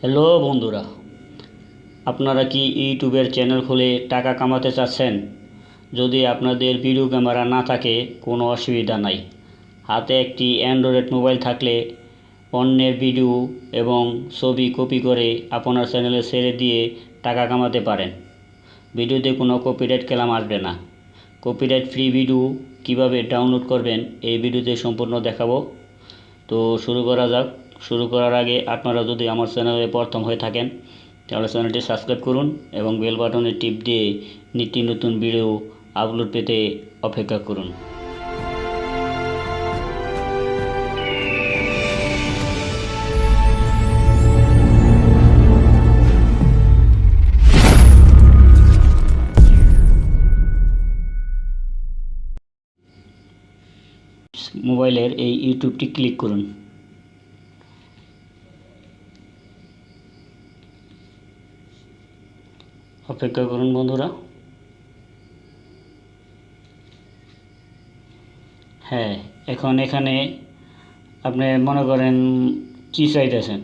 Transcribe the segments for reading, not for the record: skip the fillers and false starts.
Hello বন্ধুরা, আপনারা কি ইউটিউবের চ্যানেল খুলে টাকা কামাতে চাচ্ছেন? যদি আপনাদের ভিডিও ক্যামেরা না থাকে কোনো অসুবিধা নাই। হাতে একটি অ্যান্ড্রয়েড মোবাইল থাকলে অন্যের ভিডিও এবং ছবি কপি করে আপনার চ্যানেলে ছেড়ে দিয়ে টাকা কামাতে পারেন। ভিডিওতে কোনো কপিরাইট ক্লেম আসবে না। কপিরাইট ফ্রি ভিডিও কিভাবে ডাউনলোড করবেন এই ভিডিওতে সম্পূর্ণ দেখাবো। তো শুরু করা যাক। শুরু করার আগে আপনারা যদি আমার চ্যানেলে প্রথম হয়ে থাকেন তাহলে চ্যানেলটি সাবস্ক্রাইব করুন এবং বেল বাটনে টিপ দিয়ে নিত্য নতুন ভিডিও আপলোড পেতে অপেক্ষা করুন। মোবাইলের এই ইউটিউবটি ক্লিক করুন। অপেক্ষা করুন বন্ধুরা। হ্যাঁ, এখন এখানে আপনি মনে করেন কী চাইতেছেন।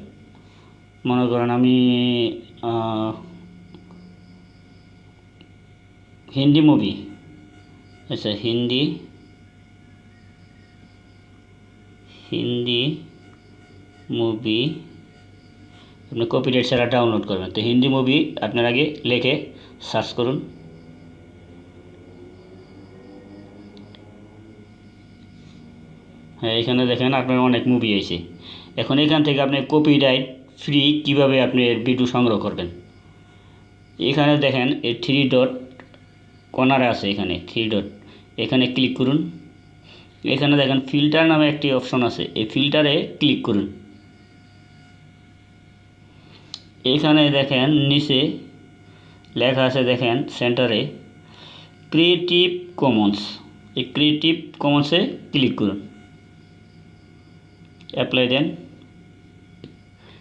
মনে করেন আমি হিন্দি মুভি, আচ্ছা হিন্দি মুভি আপনি কপিরাইট ছাড়া ডাউনলোড করবেন। তো হিন্দি মুভি আপনার আগে লিখে সার্চ করুন। হ্যাঁ, এখানে দেখেন আপনার অনেক মুভি আছে। এখন এখান থেকে আপনি কপিরাইট ফ্রি কিভাবে আপনি ভিডিও সংগ্রহ করবেন। এখানে দেখেন এই 3 ডট কর্নারে আছে, এখানে 3 ডট, এখানে ক্লিক করুন। এখানে দেখেন ফিল্টার নামে একটি অপশন আছে, এই ফিল্টারে ক্লিক করুন। এখানে দেখেন নিচে লেখা আছে, দেখেন সেন্টারে ক্রিয়েটিভ কমন্স, এই ক্রিয়েটিভ কমন্সে ক্লিক করুন, অ্যাপ্লাই দেন।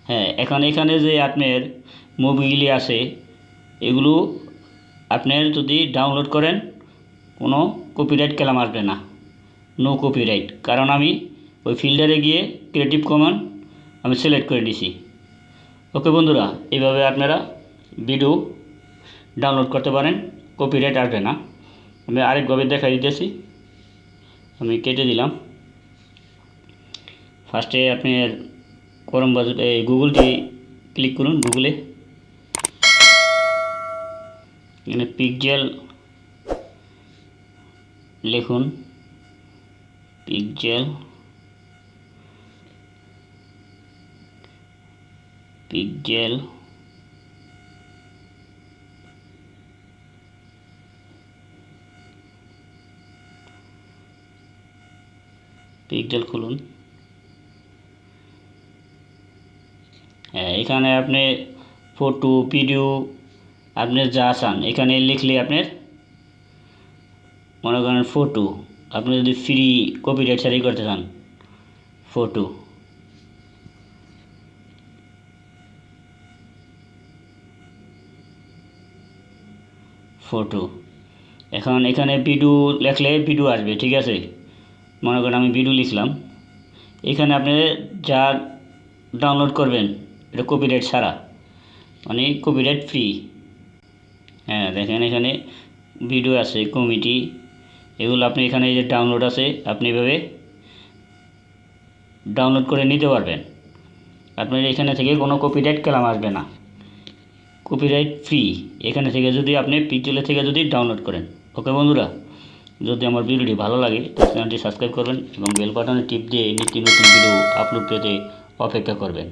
হ্যাঁ, এখন এখানে যে আপনার মুভিগুলি আছে এগুলো আপনার যদি ডাউনলোড করেন কোনো কপিরাইট ক্লেম আসবে না, নো কপিরাইট, কারণ আমি ওই ফিল্টারে গিয়ে ক্রিয়েটিভ কমন্স আমি সিলেক্ট করে নিয়েছি। ওকে বন্ধুরা, এইভাবে আপনারা ভিডিও ডাউনলোড করতে পারেন, কপিরাইট আসবে না। আমি আরেকভাবে দেখা দিতেছি, আমি কেটে দিলাম। ফার্স্টে আপনার করম বাজার এই গুগলটি ক্লিক করুন। গুগলে এখানে পিক্সেল লিখুন, পিক্সেল খুলুন। হ্যাঁ, এখানে আপনি ফটো ভিডিও আপনি যা চান এখানে লিখলে আপনার মনে করেন ফটো আপনি যদি ফ্রি কপিরাইট ছাড়াই করতে চান, ফটো এখন এখানে ভিডিও লিখলে ভিডিও আসবে, ঠিক আছে। মনে করেন আমি ভিডিও লিখলাম, এখানে আপনি যা ডাউনলোড করবেন এটা কপিরাইট ছাড়া, মানে কপিরাইট ফ্রি। হ্যাঁ, দেখেন এখানে ভিডিও আছে, কমিটি, এগুলো আপনি এখানে যে ডাউনলোড আছে আপনি এভাবে ডাউনলোড করে নিতে পারবেন। আপনার এখানে থেকে কোনো কপিরাইট ক্লেম আসবে না, কপিরাইট ফ্রি এখানে থেকে যদি আপনি পিক্সেল থেকে যদি ডাউনলোড করেন। ওকে বন্ধুরা, যদি আমার ভিডিওটি ভালো লাগে তাহলে চ্যানেলটি সাবস্ক্রাইব করবেন এবং বেল বাটনে টিপ দিয়ে নিত্য নতুন ভিডিও আপলোড পেতে অপেক্ষা করবেন।